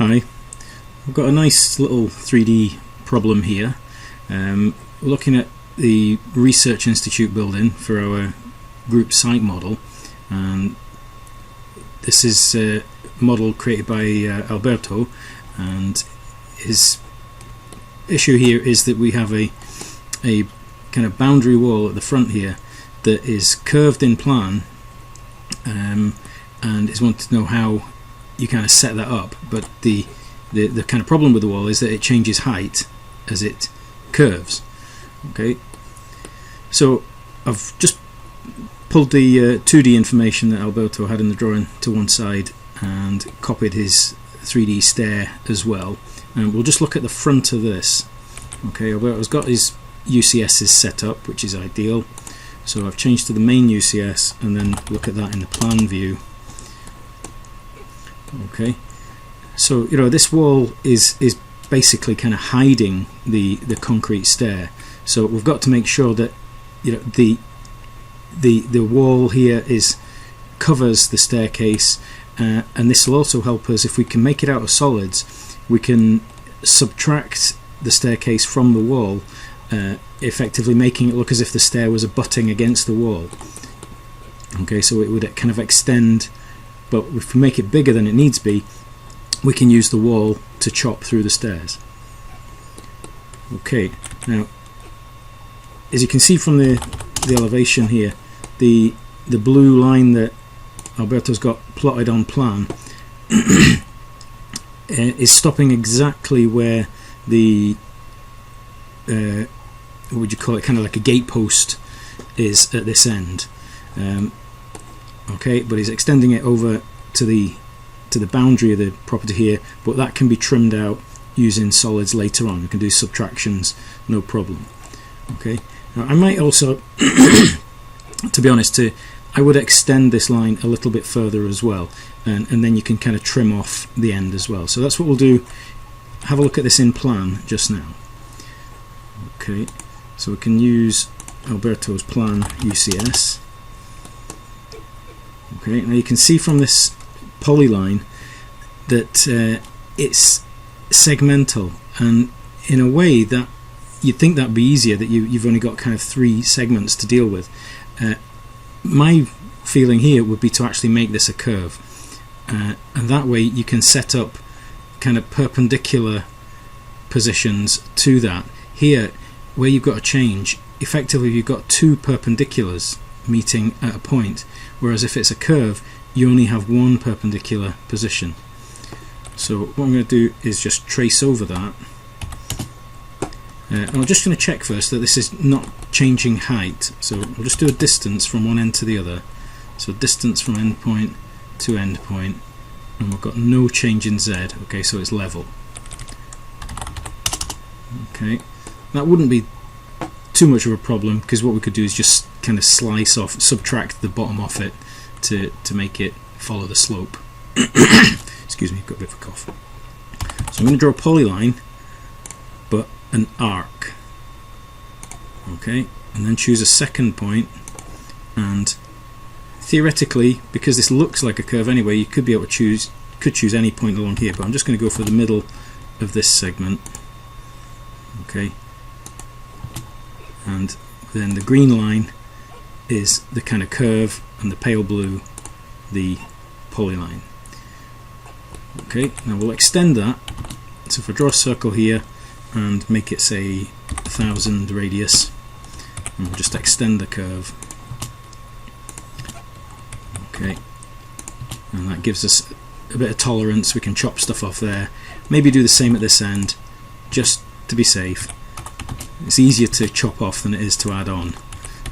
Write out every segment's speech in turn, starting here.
Hi, we've got a nice little 3D problem here. We're looking at the Research Institute building for our group site model, and this is a model created by Alberto, and his issue here is that we have a kind of boundary wall at the front here that is curved in plan, and is wanting to know how you kind of set that up. But the kind of problem with the wall is that it changes height as it curves. Okay, so I've just pulled the 2D information that Alberto had in the drawing to one side and copied his 3D stair as well, and we'll just look at the front of this. Okay, Alberto's got his UCSs set up, which is ideal, so I've changed to the main UCS and then look at that in the plan view. Okay, so this wall is basically kind of hiding the concrete stair, so we've got to make sure that the wall here covers the staircase, and this will also help us if we can make it out of solids. We can subtract the staircase from the wall, effectively making it look as if the stair was abutting against the wall. Okay, so it would kind of extend, but if we make it bigger than it needs to be, we can use the wall to chop through the stairs. Okay, now as you can see from the elevation here, the blue line that Alberto's got plotted on plan is stopping exactly where the what would you call it, kind of like a gate post is at this end. Okay, but he's extending it over to the boundary of the property here, but that can be trimmed out using solids later on. We can do subtractions, no problem. Okay, now I might also to be honest, I would extend this line a little bit further as well, and then you can kind of trim off the end as well. So that's what we'll do. Have a look at this in plan just now. Okay, so we can use Alberto's plan UCS. Okay, now you can see from this polyline that it's segmental, and in a way that you'd think that'd be easier, that you've only got kind of 3 segments to deal with. My feeling here would be to actually make this a curve, and that way you can set up kind of perpendicular positions to that. Here, where you've got a change, effectively you've got 2 perpendiculars meeting at a point, whereas if it's a curve you only have 1 perpendicular position. So what I'm going to do is just trace over that, and I'm just going to check first that this is not changing height. So we'll just do a distance from one end to the other, so distance from end point to end point, and we've got no change in Z. Okay, so it's level. Okay, that wouldn't be too much of a problem, because what we could do is just kind of slice off, subtract the bottom off it to make it follow the slope. Excuse me, got a bit of a cough. So I'm going to draw a polyline, but an arc. Okay, and then choose a second point, and theoretically, because this looks like a curve anyway, you could be able to choose any point along here, but I'm just going to go for the middle of this segment. Okay, and then the green line is the kind of curve, and the pale blue the polyline. Okay, now we'll extend that. So if I draw a circle here and make it say 1000 radius, and we'll just extend the curve. Okay, and that gives us a bit of tolerance. We can chop stuff off there, maybe do the same at this end just to be safe. It's easier to chop off than it is to add on,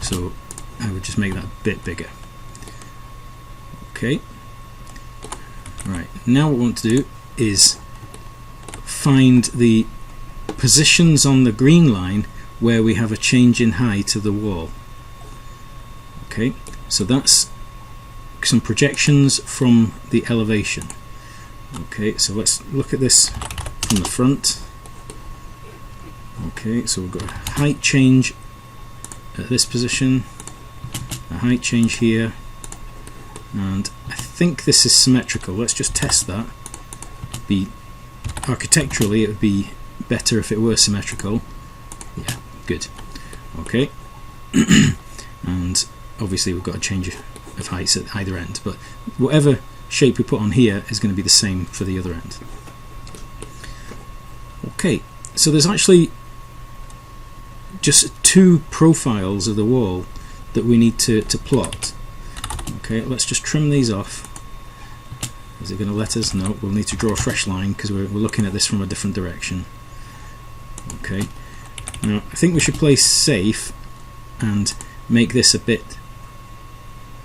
so I would just make that a bit bigger. Okay, right, now what we want to do is find the positions on the green line where we have a change in height of the wall. Okay, so that's some projections from the elevation. Okay, so let's look at this from the front. Okay, so we've got a height change at this position, a height change here, and I think this is symmetrical. Let's just test that. Be architecturally it would be better if it were symmetrical. Yeah, good. Okay. And obviously we've got a change of heights at either end, but whatever shape we put on here is going to be the same for the other end. Okay, so there's actually just two profiles of the wall that we need to plot. Okay, let's just trim these off. Is it going to let us? No, we'll need to draw a fresh line because we're looking at this from a different direction. Okay, now I think we should play safe and make this a bit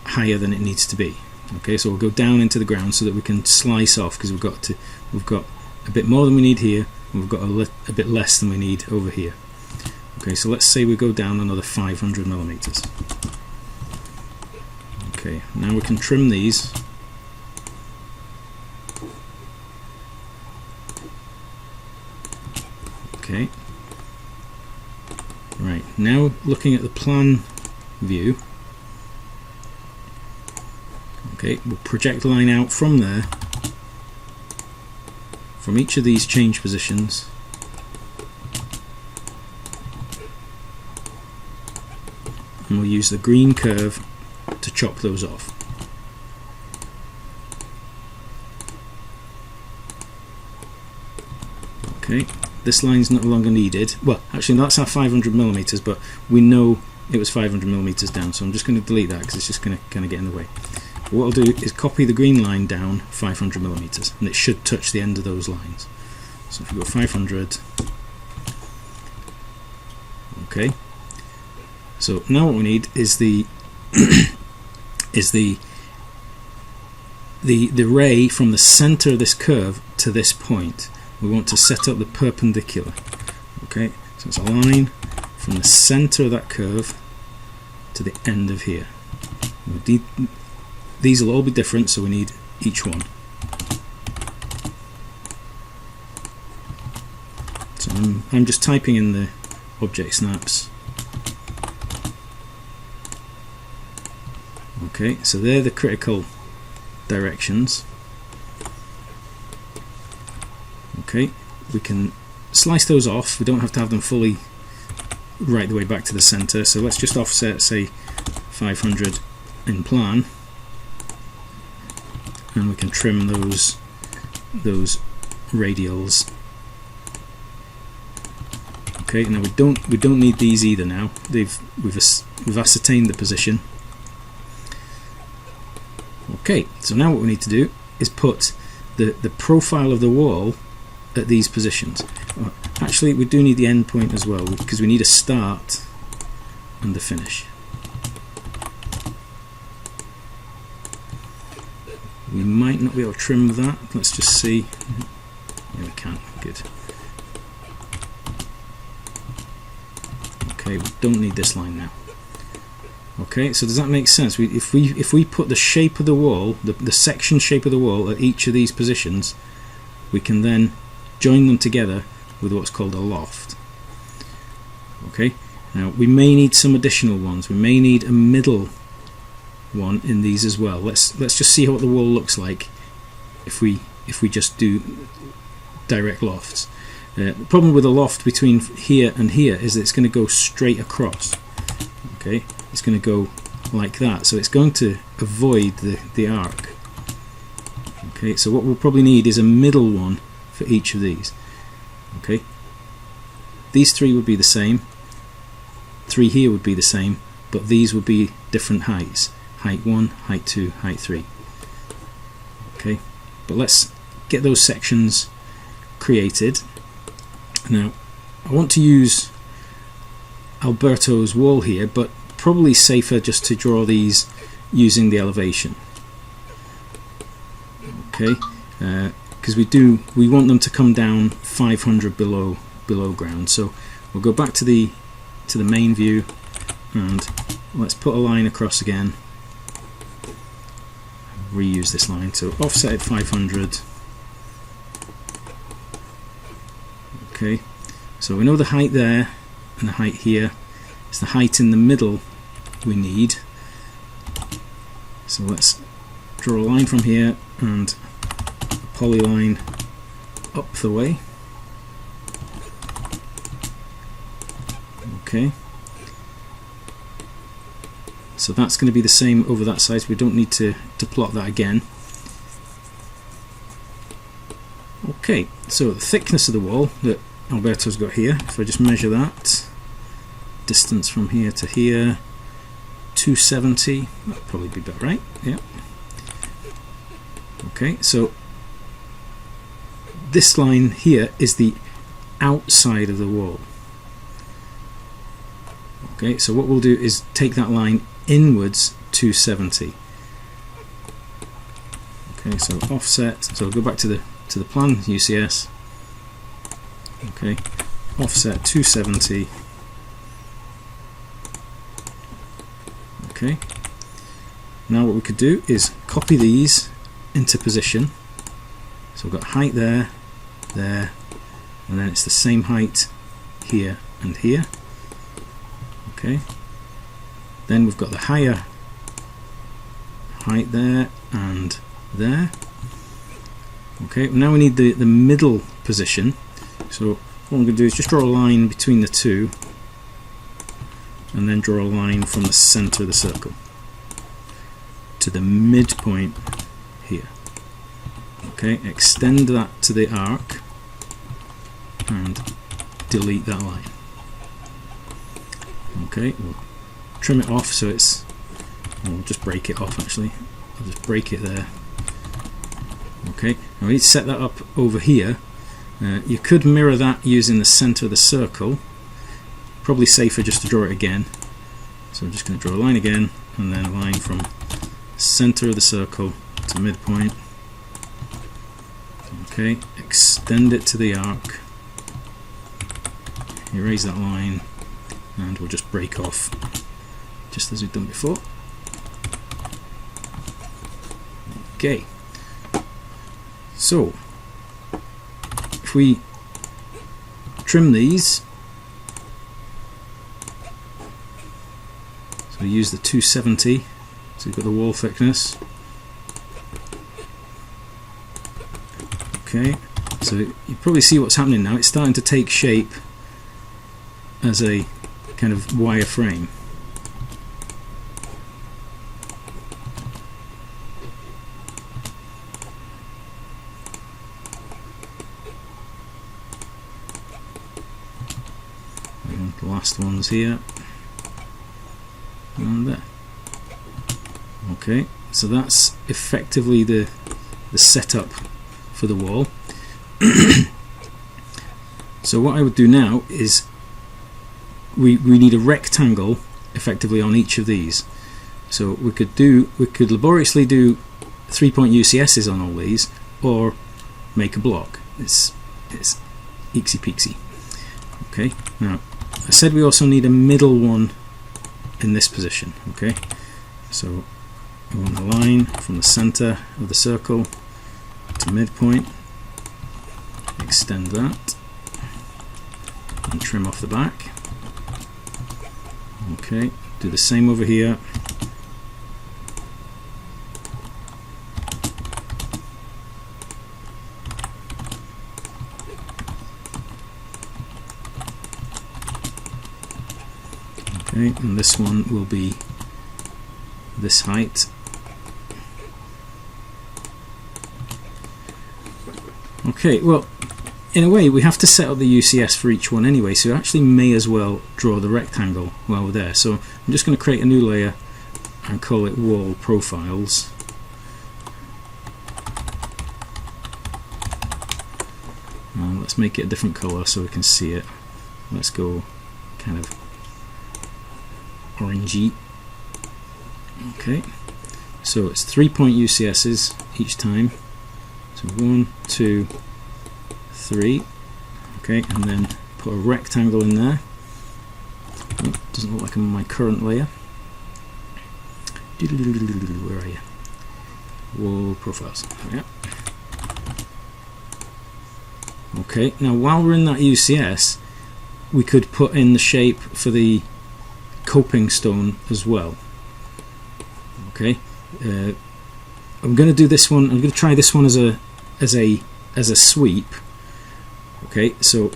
higher than it needs to be. Okay, so we'll go down into the ground so that we can slice off, because we've got a bit more than we need here, and we've got a bit less than we need over here. Okay, so let's say we go down another 500 millimeters. Okay, now we can trim these. Okay. Right, now looking at the plan view, okay, we'll project a line out from there, from each of these change positions, and we'll use the green curve to chop those off. Okay, this line's no longer needed. Well, actually that's our 500 millimeters, but we know it was 500 millimeters down, so I'm just going to delete that because it's just going to kind of get in the way. But what I'll do is copy the green line down 500 millimeters, and it should touch the end of those lines. So if we go 500, okay. So now what we need is the ray from the center of this curve to this point. We want to set up the perpendicular. Okay, so it's a line from the center of that curve to the end of here. These will all be different, so we need each one. So I'm just typing in the object snaps. Okay, so they're the critical directions. Okay, we can slice those off. We don't have to have them fully right the way back to the center, so let's just offset, say, 500 in plan, and we can trim those radials. Okay, now we don't need these either now. We've ascertained the position. Okay, so now what we need to do is put the profile of the wall at these positions. Actually, we do need the end point as well, because we need a start and a finish. We might not be able to trim that. Let's just see. Yeah, we can. Good. Okay, we don't need this line now. Okay, so does that make sense? If we put the shape of the wall, the section shape of the wall at each of these positions, we can then join them together with what's called a loft. Okay, now we may need some additional ones. We may need a middle one in these as well. Let's just see what the wall looks like if we just do direct lofts. The problem with a loft between here and here is that it's going to go straight across. Okay, it's going to go like that, so it's going to avoid the arc. Okay, so what we'll probably need is a middle one for each of these. Okay, these three would be the same, three here would be the same, but these would be different heights: height 1, height 2, height 3. Okay, but let's get those sections created. Now I want to use Alberto's wall here, but probably safer just to draw these using the elevation. Okay, because we want them to come down 500 below ground. So we'll go back to the main view and let's put a line across again. Reuse this line, so offset at 500. Okay, so we know the height there and the height here. It's the height in the middle we need. So let's draw a line from here and a polyline up the way. Okay. So that's going to be the same over that side, so we don't need to plot that again. Okay, so the thickness of the wall that Alberto's got here, if I just measure that, distance from here to here, 270, that'll probably be about right, yeah. Okay, so this line here is the outside of the wall. Okay, so what we'll do is take that line inwards 270. Okay, so offset, so we'll go back to the plan UCS. Okay, offset 270. Okay, now what we could do is copy these into position. So we've got height there, there, and then it's the same height here and here. Okay, then we've got the higher height there and there. Okay, now we need the middle position. So what I'm going to do is just draw a line between the two and then draw a line from the center of the circle to the midpoint here. Okay, extend that to the arc and delete that line. Okay, we'll trim it off so it's, we'll just break it off actually. I'll just break it there. Okay, now we need to set that up over here. You could mirror that using the center of the circle. Probably safer just to draw it again. So I'm just going to draw a line again and then a line from center of the circle to midpoint. Okay, extend it to the arc, erase that line, and we'll just break off just as we've done before. Okay, so if we trim these, so we use the 270, so we've got the wall thickness. Okay, so you probably see what's happening now. It's starting to take shape as a kind of wire frame. And the last one's here and there. Okay, so that's effectively the setup for the wall. So what I would do now is we need a rectangle effectively on each of these. So we could laboriously do 3-point UCSs on all these, or make a block. It's easy peasy. Okay, now I said we also need a middle one in this position. Okay, so we want a line from the center of the circle to midpoint, extend that and trim off the back. Okay, do the same over here. Okay, and this one will be this height. Okay, well, in a way we have to set up the UCS for each one anyway, so you actually may as well draw the rectangle while we're there. So I'm just going to create a new layer and call it Wall Profiles. Let's make it a different colour so we can see it. Let's go kind of orangey. Okay, so it's 3-point UCSs each time. So 1, 2, 3. Okay, and then put a rectangle in there. Oh, doesn't look like I'm on my current layer. Where are you? Wall Profiles. Yeah. Okay, now while we're in that UCS, we could put in the shape for the coping stone as well. Okay, I'm going to do this one. I'm going to try this one as a sweep. Okay, so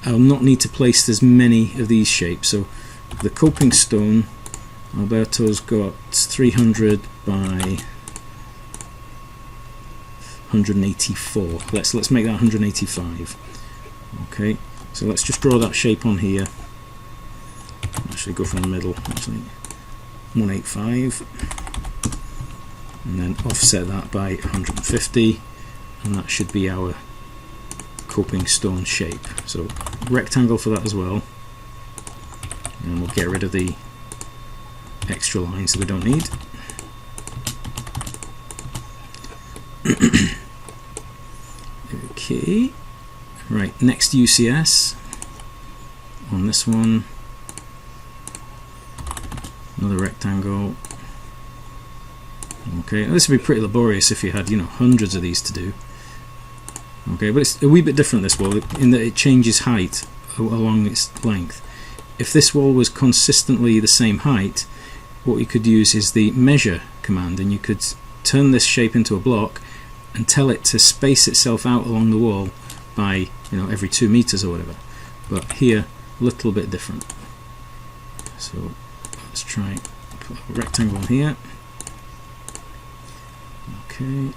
I'll not need to place as many of these shapes. So the coping stone, Alberto's got 300 by 184. Let's make that 185. Okay, so let's just draw that shape on here. Actually go from the middle, actually 185, and then offset that by 150, and that should be our coping stone shape. So rectangle for that as well, and we'll get rid of the extra lines that we don't need. Okay, right, next UCS on this one, another rectangle. Okay, this would be pretty laborious if you had, you know, hundreds of these to do. Okay, but it's a wee bit different, this wall, in that it changes height along its length. If this wall was consistently the same height, what you could use is the measure command, and you could turn this shape into a block and tell it to space itself out along the wall by, you know, every 2 meters or whatever. But here, a little bit different. So let's try put a rectangle on here. Okay.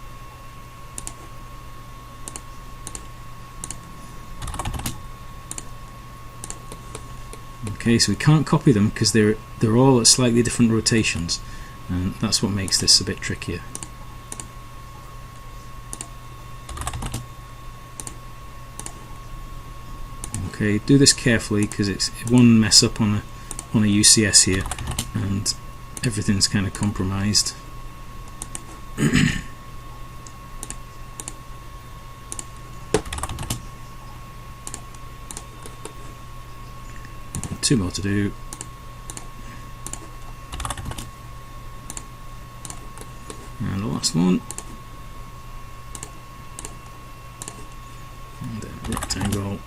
Okay, so we can't copy them because they're all at slightly different rotations, and that's what makes this a bit trickier. Okay, do this carefully because it's one mess up on a UCS here, and everything's kind of compromised. Two more to do. And the last one. And then rectangle.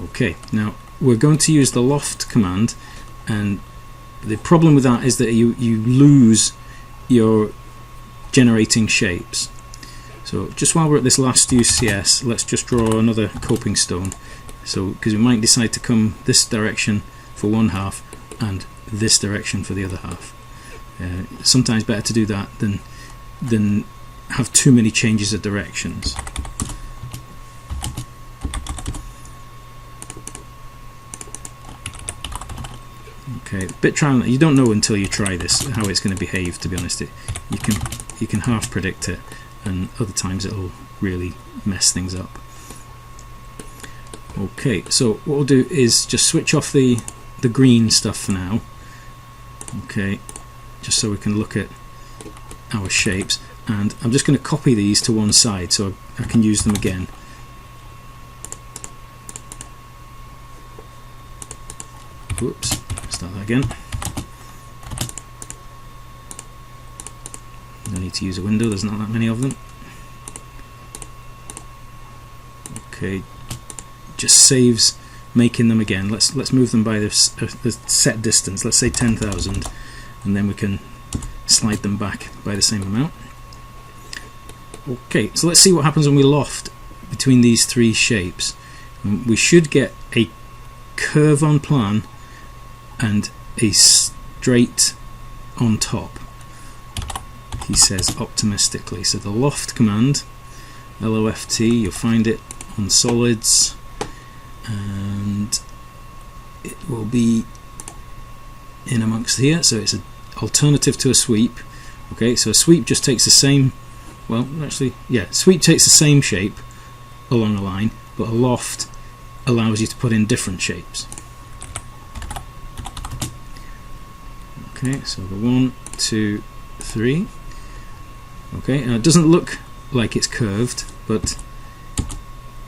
Okay, now we're going to use the loft command, and the problem with that is that you lose your generating shapes. So just while we're at this last UCS, let's just draw another coping stone. So because we might decide to come this direction for one half and this direction for the other half. Sometimes better to do that than have too many changes of directions. Okay, bit trial. You don't know until you try this how it's going to behave. To be honest, you can half predict it, and other times it'll really mess things up. Okay, so what we'll do is just switch off the green stuff for now. Okay, just so we can look at our shapes, and I'm just going to copy these to one side so I can use them again. Whoops, start that again. No need to use a window, there's not that many of them. Okay, just saves making them again. Let's move them by the set distance, let's say 10,000, and then we can slide them back by the same amount. Okay, so let's see what happens when we loft between these three shapes. We should get a curve on plan and a straight on top, he says optimistically. So the loft command, LOFT, you'll find it on solids, and it will be in amongst here. So it's an alternative to a sweep. Okay, so a sweep just takes the same, well actually yeah, sweep takes the same shape along a line, but a loft allows you to put in different shapes. Okay, so the 1, 2, 3. Okay, now it doesn't look like it's curved, but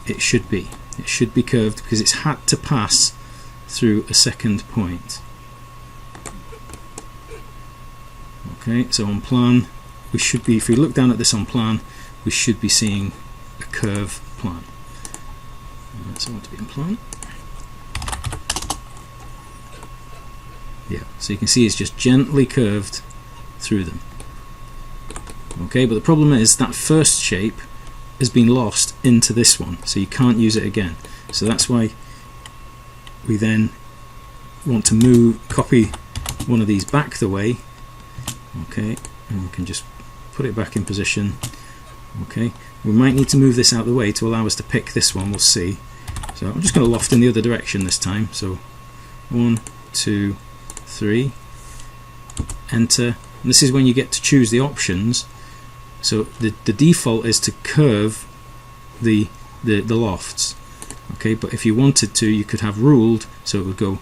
it should be. It should be curved because it's had to pass through a second point. Okay, so on plan, we should be, if we look down at this on plan, we should be seeing a curve plan. So I want to be in plan. Yeah, so you can see it's just gently curved through them. Okay, but the problem is that first shape has been lost into this one, so you can't use it again. So that's why we then want to copy one of these back the way. Okay, and we can just put it back in position. Okay, we might need to move this out of the way to allow us to pick this one, we'll see. So I'm just going to loft in the other direction this time. So 1, 2, 3, enter. And this is when you get to choose the options. So the default is to curve the lofts. Okay, but if you wanted to, you could have ruled, so it would go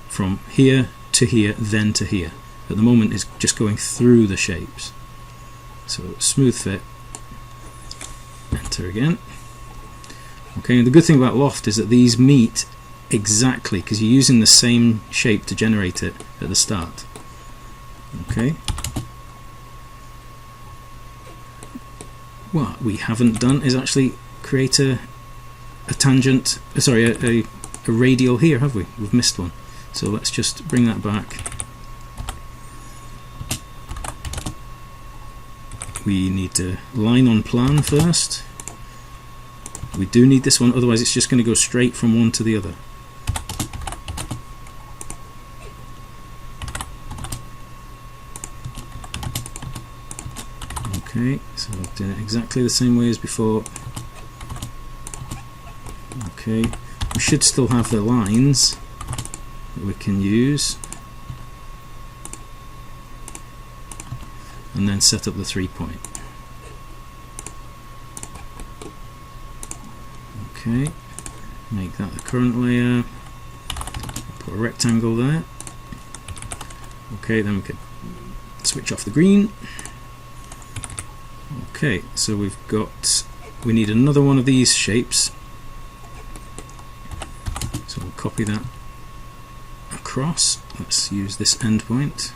from here to here, then to here. At the moment it's just going through the shapes. So smooth fit, enter again. Okay, and the good thing about loft is that these meet exactly, because you're using the same shape to generate it at the start. Okay. What we haven't done is actually create a tangent, sorry, a radial here, have we? We've missed one. So let's just bring that back. We need to line on plan first. We do need this one, otherwise it's just going to go straight from one to the other. Okay, so I've done it exactly the same way as before. Okay, we should still have the lines that we can use, and then set up the 3-point. Okay, make that the current layer, put a rectangle there. Okay, then we could switch off the green. Okay, so we need another one of these shapes, so we'll copy that across. Let's use this endpoint.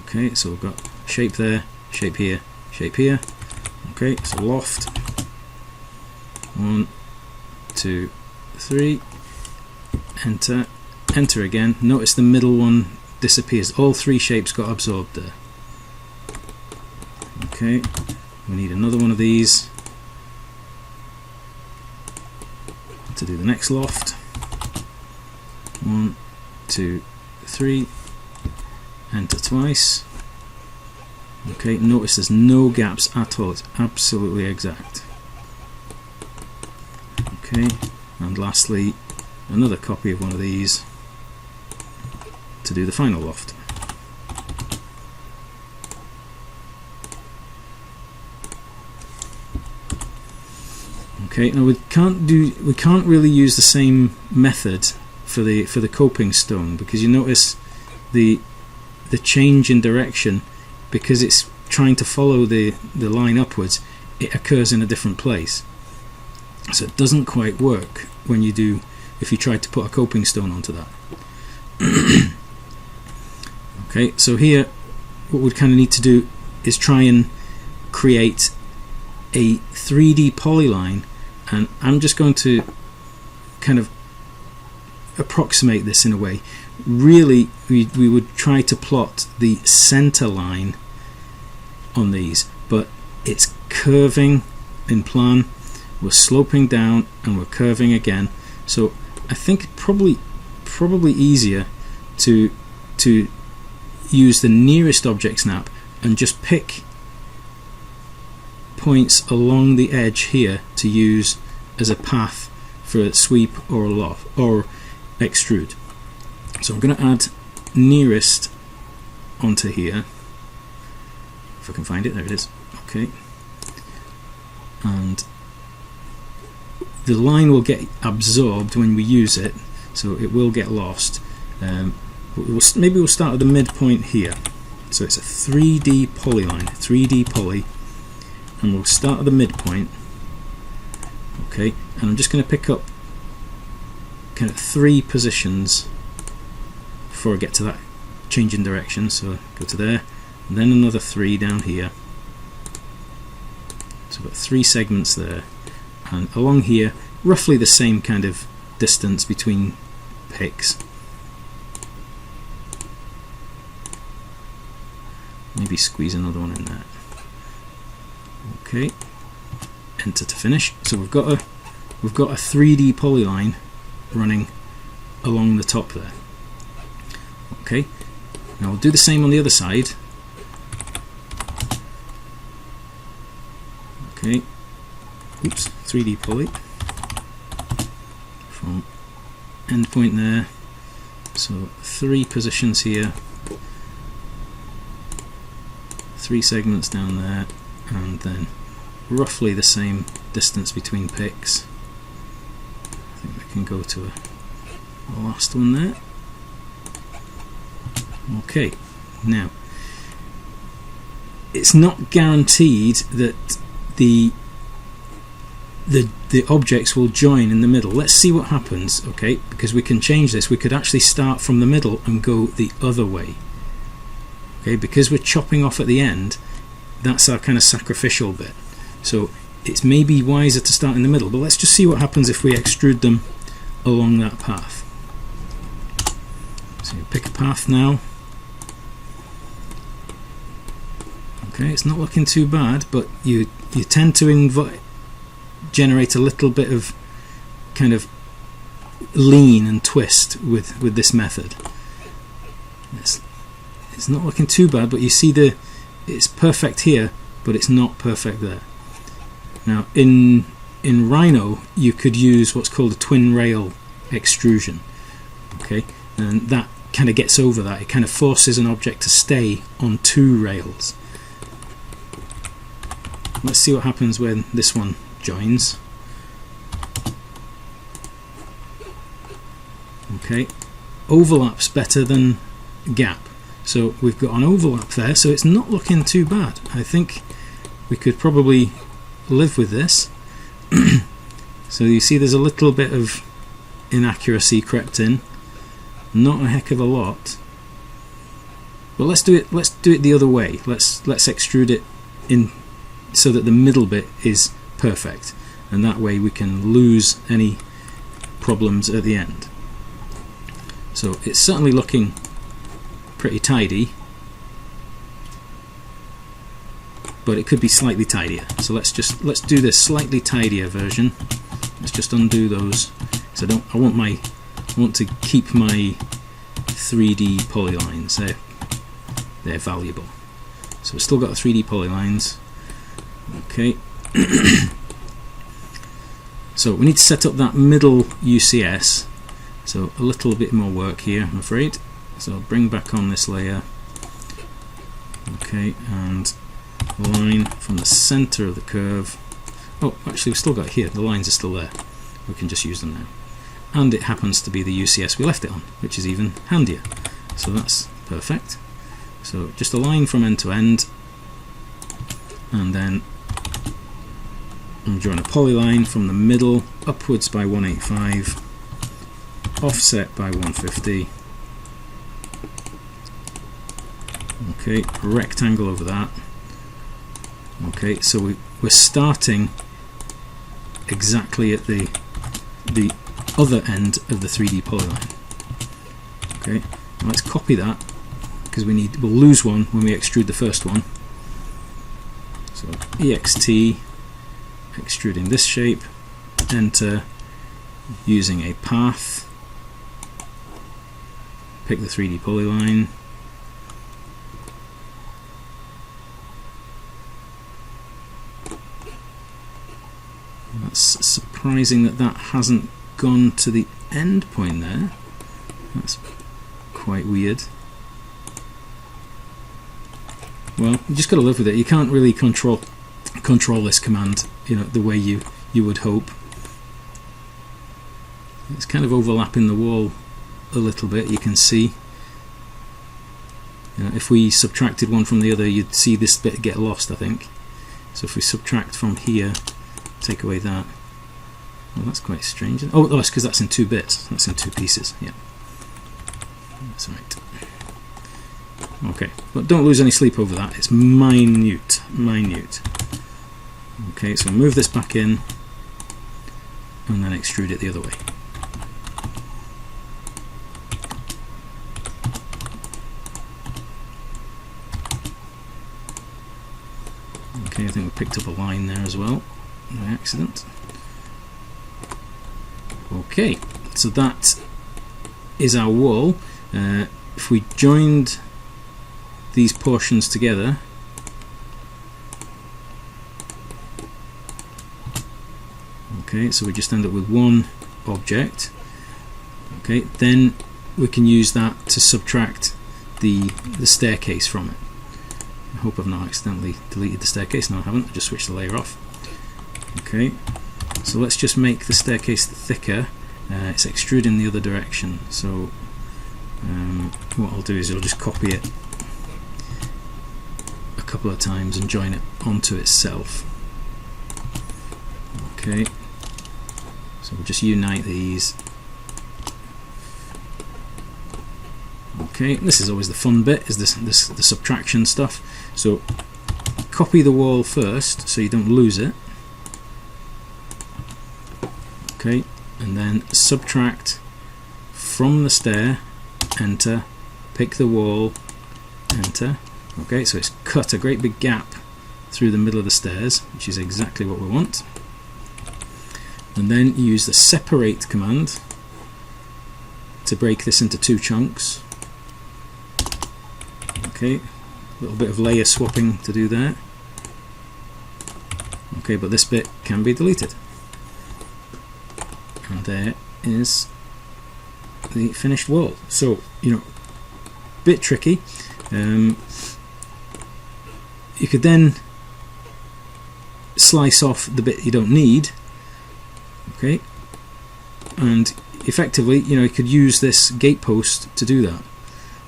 Okay, so we've got shape there, shape here, shape here. Okay, so loft, 1, 2, 3, enter, enter again. Notice the middle one disappears. All three shapes got absorbed there. Okay, we need another one of these to do the next loft. 1, 2, 3, enter twice. Okay, notice there's no gaps at all, it's absolutely exact. Okay, and lastly another copy of one of these to do the final loft. Okay, now we can't really use the same method for the coping stone, because you notice the change in direction, because it's trying to follow the line upwards, it occurs in a different place. So it doesn't quite work when if you try to put a coping stone onto that. Okay, so here what we kind of need to do is try and create a 3D polyline, and I'm just going to kind of approximate this in a way. Really, we would try to plot the center line on these, but it's curving in plan, we're sloping down and we're curving again. So I think probably easier to use the nearest object snap and just pick points along the edge here to use as a path for a sweep or a loft or extrude. So I'm going to add nearest onto here, if I can find it. There it is. Okay, and the line will get absorbed when we use it, so it will get lost. Maybe we'll start at the midpoint here. So it's a 3D polyline, 3D poly, and we'll start at the midpoint. Okay, and I'm just going to pick up kind of 3 positions before I get to that change in direction. So go to there, and then another 3 down here. So I've got 3 segments there, and along here roughly the same kind of distance between picks. Maybe squeeze another one in there. Okay, enter to finish. So we've got a 3D polyline running along the top there. Okay, now we'll do the same on the other side. Okay, oops, 3D poly from endpoint there. So 3 positions here, 3 segments down there, and then roughly the same distance between picks. I think we can go to a last one there. Okay, now it's not guaranteed that the objects will join in the middle. Let's see what happens, okay, because we can change this. We could actually start from the middle and go the other way. Okay, because we're chopping off at the end, that's our kind of sacrificial bit. So it's maybe wiser to start in the middle, but let's just see what happens if we extrude them along that path. So you pick a path now. Okay, it's not looking too bad, but you tend to generate a little bit of kind of lean and twist with this method. It's not looking too bad, but you see it's perfect here, but it's not perfect there. Now in Rhino you could use what's called a twin rail extrusion. Okay, and that kind of gets over that. It kind of forces an object to stay on 2 rails. Let's see what happens when this one joins. Okay, overlaps better than gap. So we've got an overlap there, so it's not looking too bad. I think we could probably live with this. So you see there's a little bit of inaccuracy crept in. Not a heck of a lot. But let's do it the other way. Let's extrude it in so that the middle bit is perfect, and that way we can lose any problems at the end. So it's certainly looking pretty tidy, but it could be slightly tidier. So let's do this slightly tidier version. Let's just undo those. So I want to keep my 3D polylines. They're valuable. So we've still got the 3D polylines. Okay. So we need to set up that middle UCS. So a little bit more work here, I'm afraid. So I'll bring back on this layer. Okay, and line from the center of the curve. Oh, actually we've still got here, the lines are still there. We can just use them now. And it happens to be the UCS we left it on, which is even handier. So that's perfect. So just a line from end to end, and then I'm drawing a polyline from the middle upwards by 185, offset by 150. Okay, a rectangle over that. Okay, so we're starting exactly at the other end of the 3D polyline. Okay, now let's copy that, because we'll lose one when we extrude the first one. So EXT, extruding this shape, enter, using a path, pick the 3D polyline, that's surprising that hasn't gone to the end point there. That's quite weird. Well, you just got to live with it. You can't really control this command, the way you would hope. It's kind of overlapping the wall a little bit. You can see. If we subtracted one from the other, you'd see this bit get lost, I think. So if we subtract from here, take away that. Well, that's quite strange. Oh, that's because that's in 2 bits. That's in 2 pieces. Yeah, that's right. Okay, but don't lose any sleep over that. It's minute. Okay, so move this back in, and then extrude it the other way. Okay, I think we picked up a line there as well by accident. Okay, so that is our wall. If we joined these portions together, okay, so we just end up with one object. Okay, then we can use that to subtract the staircase from it. I hope I've not accidentally deleted the staircase. No, I haven't. I just switched the layer off. Okay, so let's just make the staircase thicker. It's extruding the other direction, so what I'll do is I'll just copy it a couple of times and join it onto itself. Okay, so we'll just unite these. Okay, this is always the fun bit, is the subtraction stuff. So copy the wall first so you don't lose it. Okay, and then subtract from the stair, enter, pick the wall, enter. Okay, so it's cut a great big gap through the middle of the stairs, which is exactly what we want. And then use the separate command to break this into two chunks. Okay, a little bit of layer swapping to do there. Okay, but this bit can be deleted. And there is the finished wall. So, bit tricky. You could then slice off the bit you don't need. Okay, and effectively, you could use this gatepost to do that.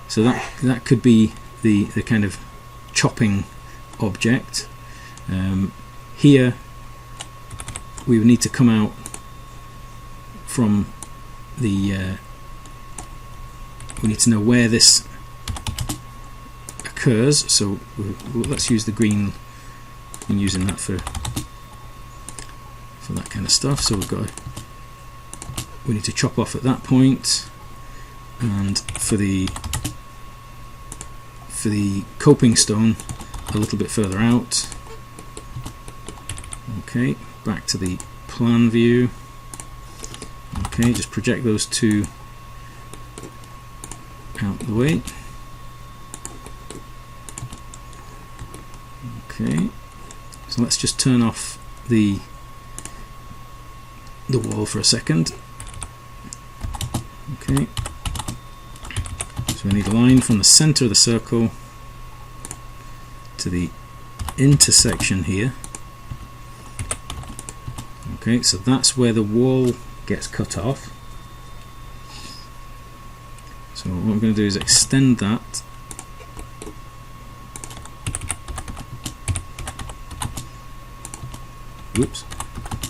So that could be the kind of chopping object. Here we would need to come out from the we need to know where this occurs, so let's use the green. I'm using that for that kind of stuff. So we need to chop off at that point, and for the coping stone a little bit further out. Okay, back to the plan view. Okay, just project those two out the way. Okay, so let's just turn off the wall for a second. Okay, so we need a line from the center of the circle to the intersection here. Okay, so that's where the wall gets cut off. So what I'm going to do is extend that. Whoops,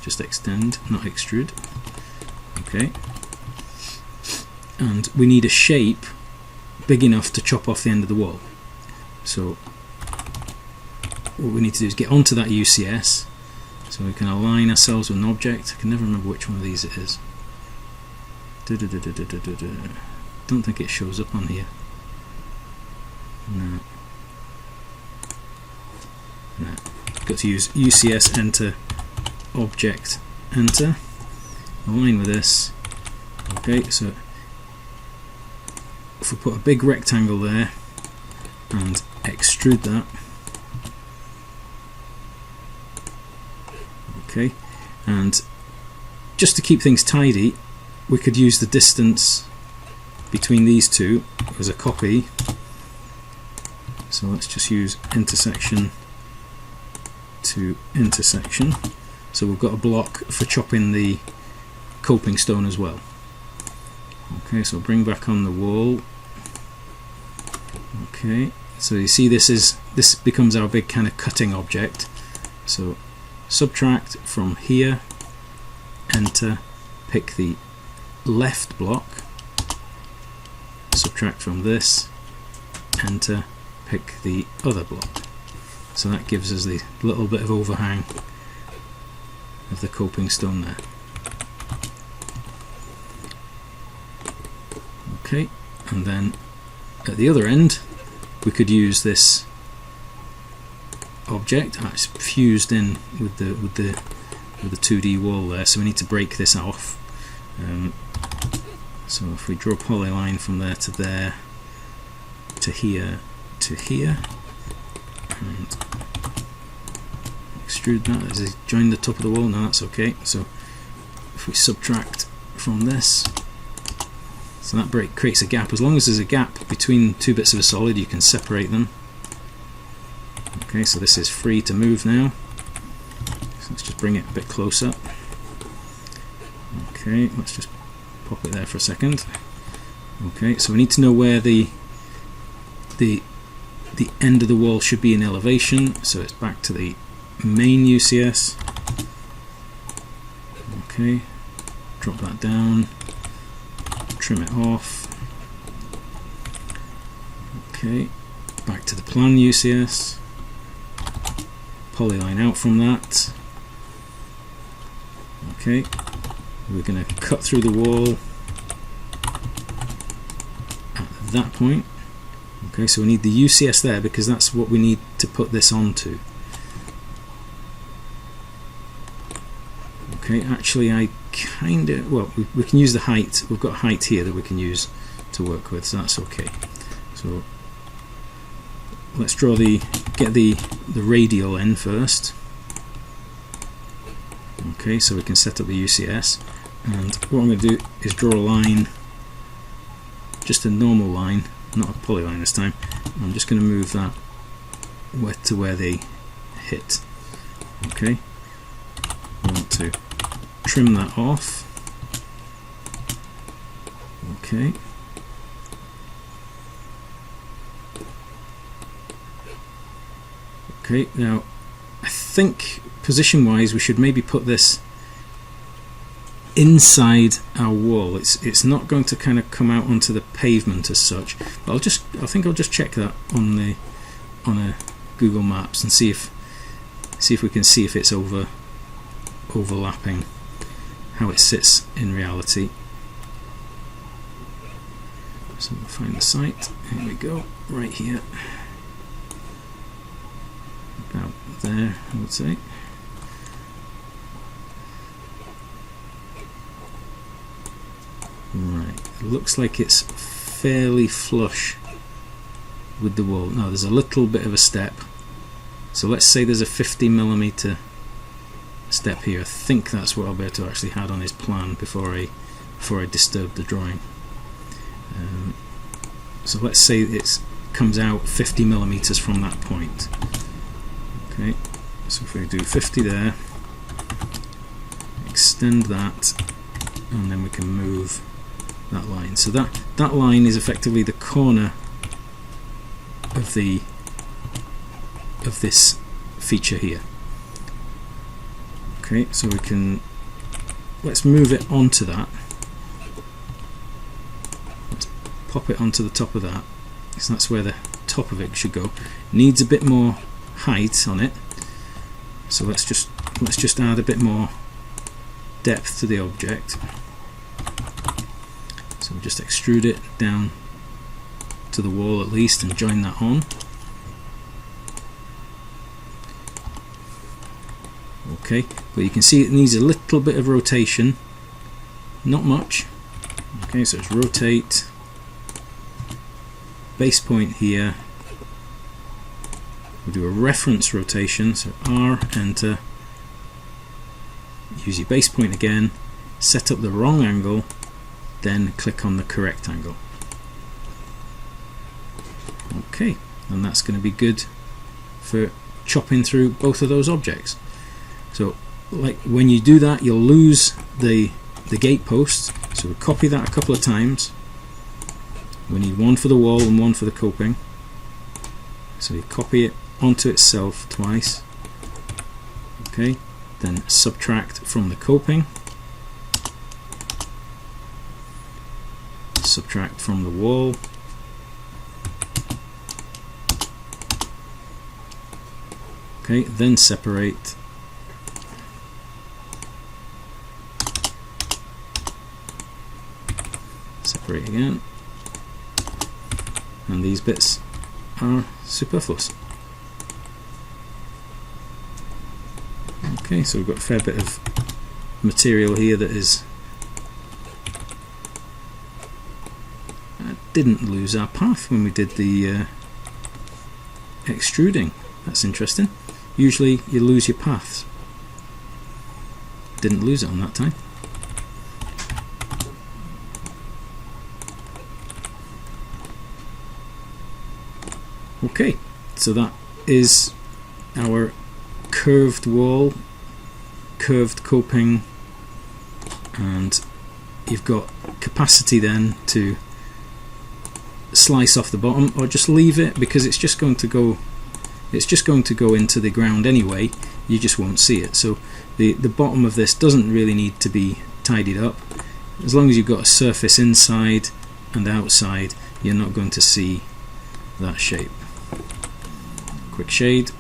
just extend, not extrude. Okay, and we need a shape big enough to chop off the end of the wall. So what we need to do is get onto that UCS so we can align ourselves with an object. I can never remember which one of these it is. Don't think it shows up on here. No. Got to use UCS, enter, object, enter, align with this. Okay, so if we put a big rectangle there and extrude that. Okay, and just to keep things tidy, we could use the distance between these two as a copy. So let's just use intersection to intersection. So we've got a block for chopping the coping stone as well. Okay, so bring back on the wall. Okay, so you see this becomes our big kind of cutting object. So subtract from here, enter, pick the left block, subtract from this, enter, pick the other block. So that gives us the little bit of overhang of the coping stone there. Okay, and then at the other end we could use this object. It's fused in with the 2D wall there, so we need to break this off. So if we draw a polyline from there to there to here to here, and extrude that. Does it join the top of the wall? No, that's okay. So if we subtract from this, so that creates a gap. As long as there's a gap between two bits of a solid, you can separate them. Okay, so this is free to move now. So let's just bring it a bit closer. Okay, let's just pop it there for a second. Okay, so we need to know where the end of the wall should be in elevation, so it's back to the main UCS. Okay, drop that down, trim it off. Okay, back to the plan UCS, polyline out from that. Okay, we're going to cut through the wall at that point. Okay, so we need the UCS there because that's what we need to put this onto. Okay, actually I kind of, well, we can use the height. We've got height here that we can use to work with, so that's okay. So let's draw get the radial end first. Okay, so we can set up the UCS, and what I'm going to do is draw a line, just a normal line, not a polyline this time. I'm just going to move that to where they hit. Okay, I want to trim that off. Okay, okay, now I think position wise we should maybe put this inside our wall. It's not going to kind of come out onto the pavement as such, but I think I'll just check that on a Google Maps and see if we can see if it's overlapping how it sits in reality. So we'll find the site. Here we go, right here, about there I would say. Right, it looks like it's fairly flush with the wall. No, there's a little bit of a step. So let's say there's a 50mm step here. I think that's what Alberto actually had on his plan before I disturbed the drawing. So let's say it comes out 50mm from that point. Okay, so if we do 50 there, extend that, and then we can move that line. So that line is effectively the corner of this feature here. Okay, so let's move it onto that. Let's pop it onto the top of that, because that's where the top of it should go. Needs a bit more height on it, so let's just add a bit more depth to the object. So we'll just extrude it down to the wall at least and join that on. Okay, but you can see it needs a little bit of rotation, not much. Okay, so it's rotate, base point here. We'll do a reference rotation, so R, enter, use your base point again, set up the wrong angle, then click on the correct angle. Okay, and that's going to be good for chopping through both of those objects. So like when you do that, you'll lose the gate posts, so we'll copy that a couple of times. We need one for the wall and one for the coping, so you copy it onto itself twice. Okay, then subtract from the coping, subtract from the wall, okay, then separate, separate again, and these bits are superfluous. Okay, so we've got a fair bit of material here that is didn't lose our path when we did the extruding. That's interesting. Usually you lose your paths. Didn't lose it on that time. Okay, so that is our curved wall, curved coping, and you've got capacity then to slice off the bottom or just leave it, because it's just going to go into the ground anyway. You just won't see it. So the bottom of this doesn't really need to be tidied up. As long as you've got a surface inside and outside, you're not going to see that shape. Quick shade,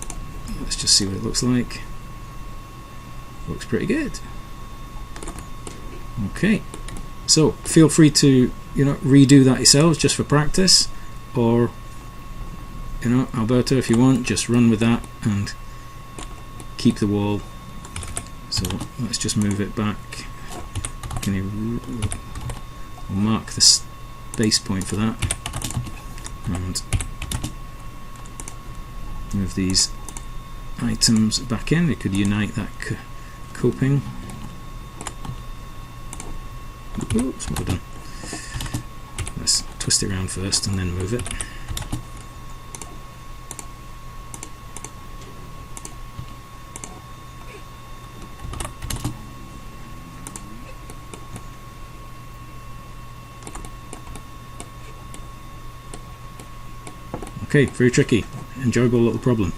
let's just see what it looks like. Looks pretty good. Okay, so feel free to redo that yourselves just for practice, or Alberto, if you want, just run with that and keep the wall. So let's just move it back. We'll mark the base point for that and move these items back in. We could unite that coping. Oops, what have I done? Let's twist it around first and then move it. Okay, very tricky, enjoyable little problem.